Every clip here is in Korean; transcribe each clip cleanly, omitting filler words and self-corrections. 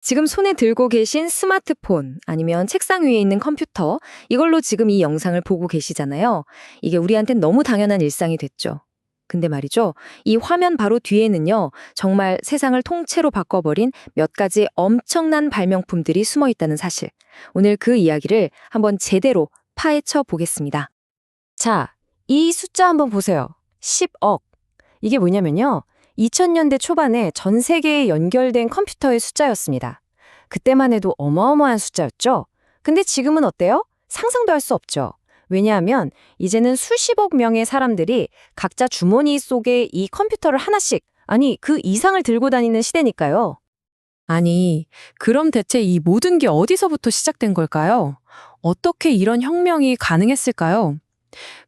지금 손에 들고 계신 스마트폰 아니면 책상 위에 있는 컴퓨터, 이걸로 지금 이 영상을 보고 계시잖아요. 이게 우리한텐 너무 당연한 일상이 됐죠. 근데 말이죠. 이 화면 바로 뒤에는요, 정말 세상을 통째로 바꿔버린 몇 가지 엄청난 발명품들이 숨어 있다는 사실. 오늘 그 이야기를 한번 제대로 파헤쳐 보겠습니다. 자, 이 숫자 한번 보세요. 10억. 이게 뭐냐면요. 2000년대 초반에 전 세계에 연결된 컴퓨터의 숫자였습니다. 그때만 해도 어마어마한 숫자였죠. 근데 지금은 어때요? 상상도 할 수 없죠. 왜냐하면 이제는 수십억 명의 사람들이 각자 주머니 속에 이 컴퓨터를 하나씩, 아니 그 이상을 들고 다니는 시대니까요. 아니, 그럼 대체 이 모든 게 어디서부터 시작된 걸까요? 어떻게 이런 혁명이 가능했을까요?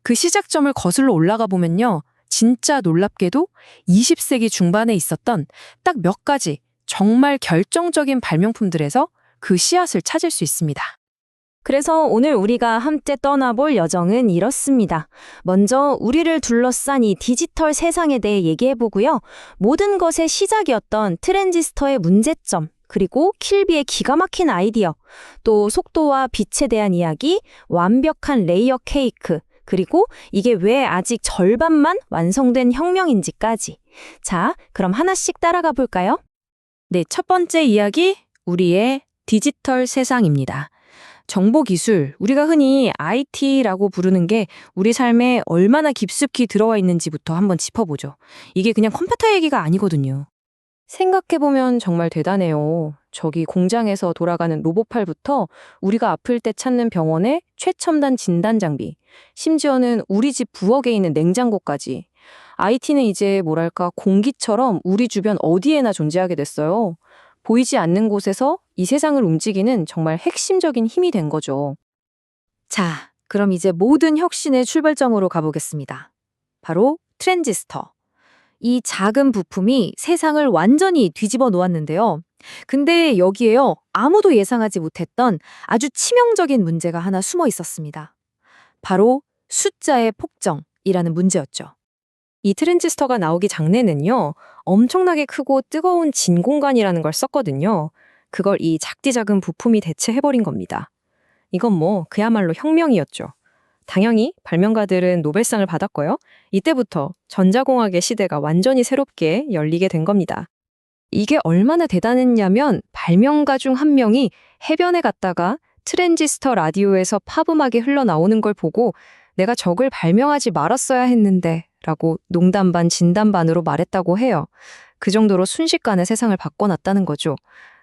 그 시작점을 거슬러 올라가 보면요. 진짜 놀랍게도 20세기 중반에 있었던 딱 몇 가지 정말 결정적인 발명품들에서 그 씨앗을 찾을 수 있습니다. 그래서 오늘 우리가 함께 떠나볼 여정은 이렇습니다. 먼저 우리를 둘러싼 이 디지털 세상에 대해 얘기해보고요. 모든 것의 시작이었던 트랜지스터의 문제점, 그리고 킬비의 기가 막힌 아이디어, 또 속도와 빛에 대한 이야기, 완벽한 레이어 케이크, 그리고 이게 왜 아직 절반만 완성된 혁명인지까지. 자, 그럼 하나씩 따라가 볼까요? 네, 첫 번째 이야기, 우리의 디지털 세상입니다. 정보기술, 우리가 흔히 IT라고 부르는 게 우리 삶에 얼마나 깊숙이 들어와 있는지부터 한번 짚어보죠. 이게 그냥 컴퓨터 얘기가 아니거든요. 생각해보면 정말 대단해요. 저기 공장에서 돌아가는 로봇팔부터 우리가 아플 때 찾는 병원의 최첨단 진단 장비, 심지어는 우리 집 부엌에 있는 냉장고까지. IT는 이제 뭐랄까 공기처럼 우리 주변 어디에나 존재하게 됐어요. 보이지 않는 곳에서 이 세상을 움직이는 정말 핵심적인 힘이 된 거죠. 자, 그럼 이제 모든 혁신의 출발점으로 가보겠습니다. 바로 트랜지스터. 이 작은 부품이 세상을 완전히 뒤집어 놓았는데요. 근데 여기에요, 아무도 예상하지 못했던 아주 치명적인 문제가 하나 숨어 있었습니다. 바로 숫자의 폭정이라는 문제였죠. 이 트랜지스터가 나오기 전에는요, 엄청나게 크고 뜨거운 진공관이라는 걸 썼거든요. 그걸 이 작디 작은 부품이 대체해버린 겁니다. 이건 뭐 그야말로 혁명이었죠. 당연히 발명가들은 노벨상을 받았고요. 이때부터 전자공학의 시대가 완전히 새롭게 열리게 된 겁니다. 이게 얼마나 대단했냐면 발명가 중 한 명이 해변에 갔다가 트랜지스터 라디오에서 팝음악이 흘러나오는 걸 보고 내가 저걸 발명하지 말았어야 했는데 라고 농담 반 진담 반으로 말했다고 해요. 그 정도로 순식간에 세상을 바꿔놨다는 거죠.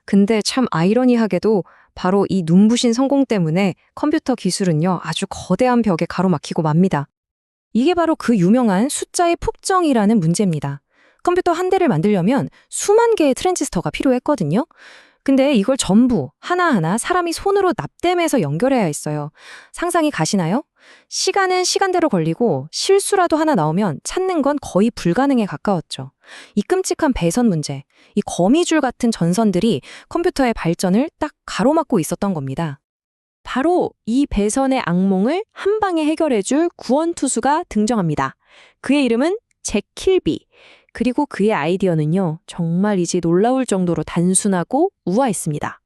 근데 참 아이러니하게도 바로 이 눈부신 성공 때문에 컴퓨터 기술은요, 아주 거대한 벽에 가로막히고 맙니다. 이게 바로 그 유명한 숫자의 폭정이라는 문제입니다. 컴퓨터 한 대를 만들려면 수만 개의 트랜지스터가 필요했거든요. 근데 이걸 전부 하나하나 사람이 손으로 납땜해서 연결해야 했어요. 상상이 가시나요? 시간은 시간대로 걸리고 실수라도 하나 나오면 찾는 건 거의 불가능에 가까웠죠. 이 끔찍한 배선 문제, 이 거미줄 같은 전선들이 컴퓨터의 발전을 딱 가로막고 있었던 겁니다. 바로 이 배선의 악몽을 한 방에 해결해줄 구원투수가 등장합니다. 그의 이름은 잭 킬비. 그리고 그의 아이디어는요, 정말이지 놀라울 정도로 단순하고 우아했습니다.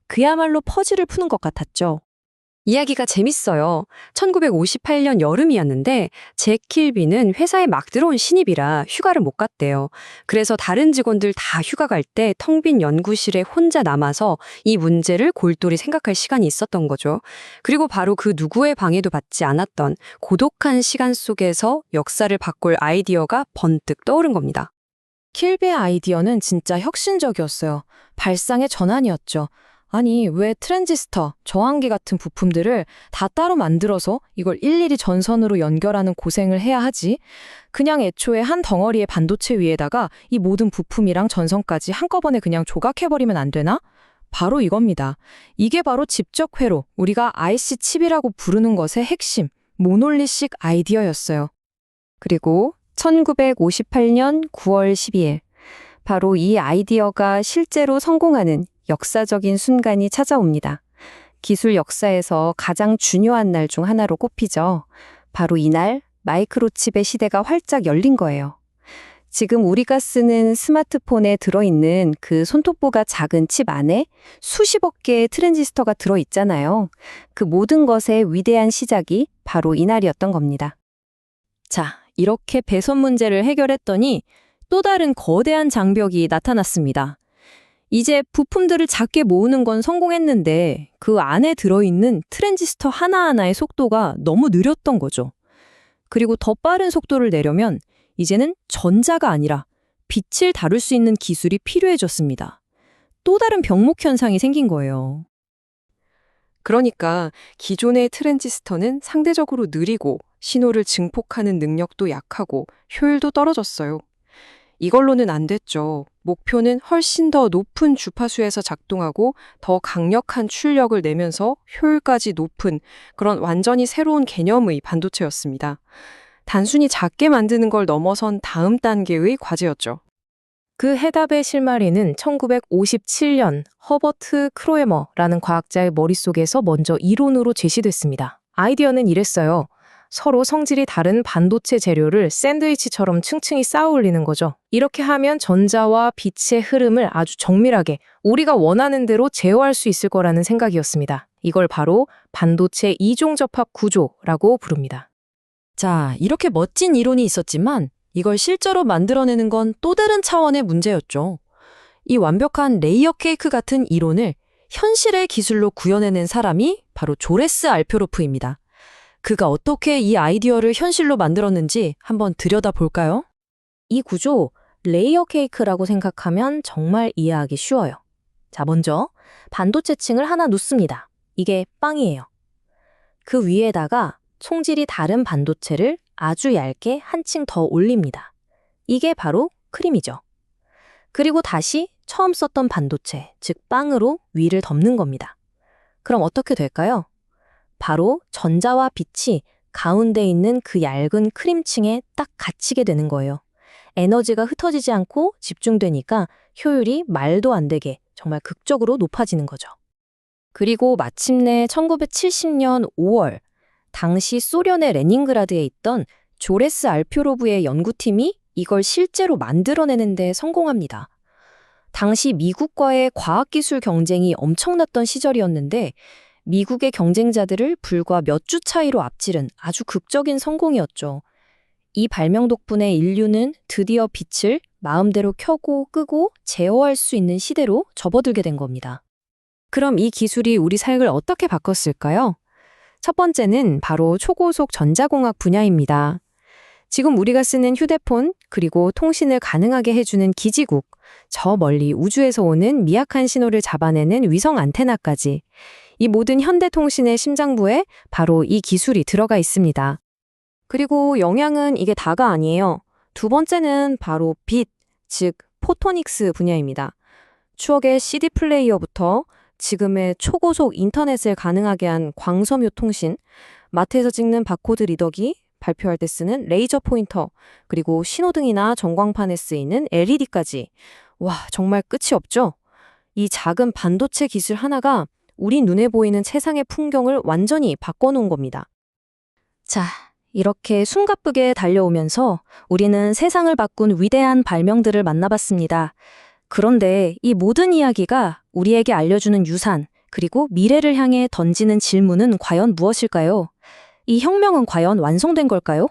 그야말로 퍼즐을 푸는 것 같았죠. 이야기가 재밌어요. 1958년 여름이었는데 잭 킬비는 회사에 막 들어온 신입이라 휴가를 못 갔대요. 그래서 다른 직원들 다 휴가 갈 때 텅 빈 연구실에 혼자 남아서 이 문제를 골똘히 생각할 시간이 있었던 거죠. 그리고 바로 그 누구의 방해도 받지 않았던 고독한 시간 속에서 역사를 바꿀 아이디어가 번뜩 떠오른 겁니다. 킬비의 아이디어는 진짜 혁신적이었어요. 발상의 전환이었죠. 아니, 왜 트랜지스터, 저항기 같은 부품들을 다 따로 만들어서 이걸 일일이 전선으로 연결하는 고생을 해야 하지? 그냥 애초에 한 덩어리의 반도체 위에다가 이 모든 부품이랑 전선까지 한꺼번에 그냥 조각해버리면 안 되나? 바로 이겁니다. 이게 바로 집적 회로, 우리가 IC 칩이라고 부르는 것의 핵심, 모놀리식 아이디어였어요. 그리고 1958년 9월 12일, 바로 이 아이디어가 실제로 성공하는 역사적인 순간이 찾아옵니다. 기술 역사에서 가장 중요한 날 중 하나로 꼽히죠. 바로 이날 마이크로칩의 시대가 활짝 열린 거예요. 지금 우리가 쓰는 스마트폰에 들어있는 그 손톱보다 작은 칩 안에 수십억 개의 트랜지스터가 들어있잖아요. 그 모든 것의 위대한 시작이 바로 이날이었던 겁니다. 자, 이렇게 배선 문제를 해결했더니 또 다른 거대한 장벽이 나타났습니다. 이제 부품들을 작게 모으는 건 성공했는데 그 안에 들어있는 트랜지스터 하나하나의 속도가 너무 느렸던 거죠. 그리고 더 빠른 속도를 내려면 이제는 전자가 아니라 빛을 다룰 수 있는 기술이 필요해졌습니다. 또 다른 병목 현상이 생긴 거예요. 그러니까 기존의 트랜지스터는 상대적으로 느리고 신호를 증폭하는 능력도 약하고 효율도 떨어졌어요. 이걸로는 안 됐죠. 목표는 훨씬 더 높은 주파수에서 작동하고 더 강력한 출력을 내면서 효율까지 높은 그런 완전히 새로운 개념의 반도체였습니다. 단순히 작게 만드는 걸 넘어선 다음 단계의 과제였죠. 그 해답의 실마리는 1957년 허버트 크로에머라는 과학자의 머릿속에서 먼저 이론으로 제시됐습니다. 아이디어는 이랬어요. 서로 성질이 다른 반도체 재료를 샌드위치처럼 층층이 쌓아 올리는 거죠. 이렇게 하면 전자와 빛의 흐름을 아주 정밀하게 우리가 원하는 대로 제어할 수 있을 거라는 생각이었습니다. 이걸 바로 반도체 이종접합 구조라고 부릅니다. 자, 이렇게 멋진 이론이 있었지만 이걸 실제로 만들어내는 건 또 다른 차원의 문제였죠. 이 완벽한 레이어 케이크 같은 이론을 현실의 기술로 구현해낸 사람이 바로 조레스 알표로프입니다. 그가 어떻게 이 아이디어를 현실로 만들었는지 한번 들여다볼까요? 이 구조, 레이어 케이크라고 생각하면 정말 이해하기 쉬워요. 자, 먼저 반도체 층을 하나 놓습니다. 이게 빵이에요. 그 위에다가 총질이 다른 반도체를 아주 얇게 한 층 더 올립니다. 이게 바로 크림이죠. 그리고 다시 처음 썼던 반도체, 즉 빵으로 위를 덮는 겁니다. 그럼 어떻게 될까요? 바로 전자와 빛이 가운데 있는 그 얇은 크림층에 딱 갇히게 되는 거예요. 에너지가 흩어지지 않고 집중되니까 효율이 말도 안 되게 정말 극적으로 높아지는 거죠. 그리고 마침내 1970년 5월, 당시 소련의 레닌그라드에 있던 조레스 알표로브의 연구팀이 이걸 실제로 만들어내는 데 성공합니다. 당시 미국과의 과학기술 경쟁이 엄청났던 시절이었는데 미국의 경쟁자들을 불과 몇 주 차이로 앞지른 아주 극적인 성공이었죠. 이 발명 덕분에 인류는 드디어 빛을 마음대로 켜고 끄고 제어할 수 있는 시대로 접어들게 된 겁니다. 그럼 이 기술이 우리 삶을 어떻게 바꿨을까요? 첫 번째는 바로 초고속 전자공학 분야입니다. 지금 우리가 쓰는 휴대폰, 그리고 통신을 가능하게 해주는 기지국, 저 멀리 우주에서 오는 미약한 신호를 잡아내는 위성 안테나까지 이 모든 현대통신의 심장부에 바로 이 기술이 들어가 있습니다. 그리고 영향은 이게 다가 아니에요. 두 번째는 바로 빛, 즉 포토닉스 분야입니다. 추억의 CD 플레이어부터 지금의 초고속 인터넷을 가능하게 한 광섬유 통신, 마트에서 찍는 바코드 리더기, 발표할 때 쓰는 레이저 포인터, 그리고 신호등이나 전광판에 쓰이는 LED까지. 와, 정말 끝이 없죠? 이 작은 반도체 기술 하나가 우리 눈에 보이는 세상의 풍경을 완전히 바꿔놓은 겁니다. 자, 이렇게 숨가쁘게 달려오면서 우리는 세상을 바꾼 위대한 발명들을 만나봤습니다. 그런데 이 모든 이야기가 우리에게 알려주는 유산, 그리고 미래를 향해 던지는 질문은 과연 무엇일까요? 이 혁명은 과연 완성된 걸까요?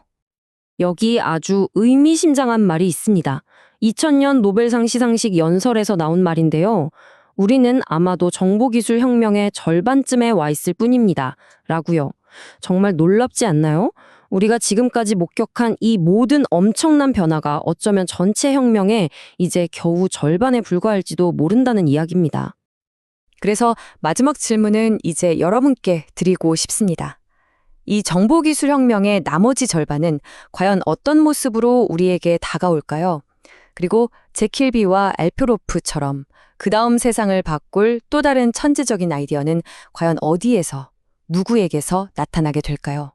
여기 아주 의미심장한 말이 있습니다. 2000년 노벨상 시상식 연설에서 나온 말인데요. 우리는 아마도 정보기술 혁명의 절반쯤에 와 있을 뿐입니다. 라고요. 정말 놀랍지 않나요? 우리가 지금까지 목격한 이 모든 엄청난 변화가 어쩌면 전체 혁명의 이제 겨우 절반에 불과할지도 모른다는 이야기입니다. 그래서 마지막 질문은 이제 여러분께 드리고 싶습니다. 이 정보기술 혁명의 나머지 절반은 과연 어떤 모습으로 우리에게 다가올까요? 그리고 제킬비와 알표로프처럼 그 다음 세상을 바꿀 또 다른 천재적인 아이디어는 과연 어디에서, 누구에게서 나타나게 될까요?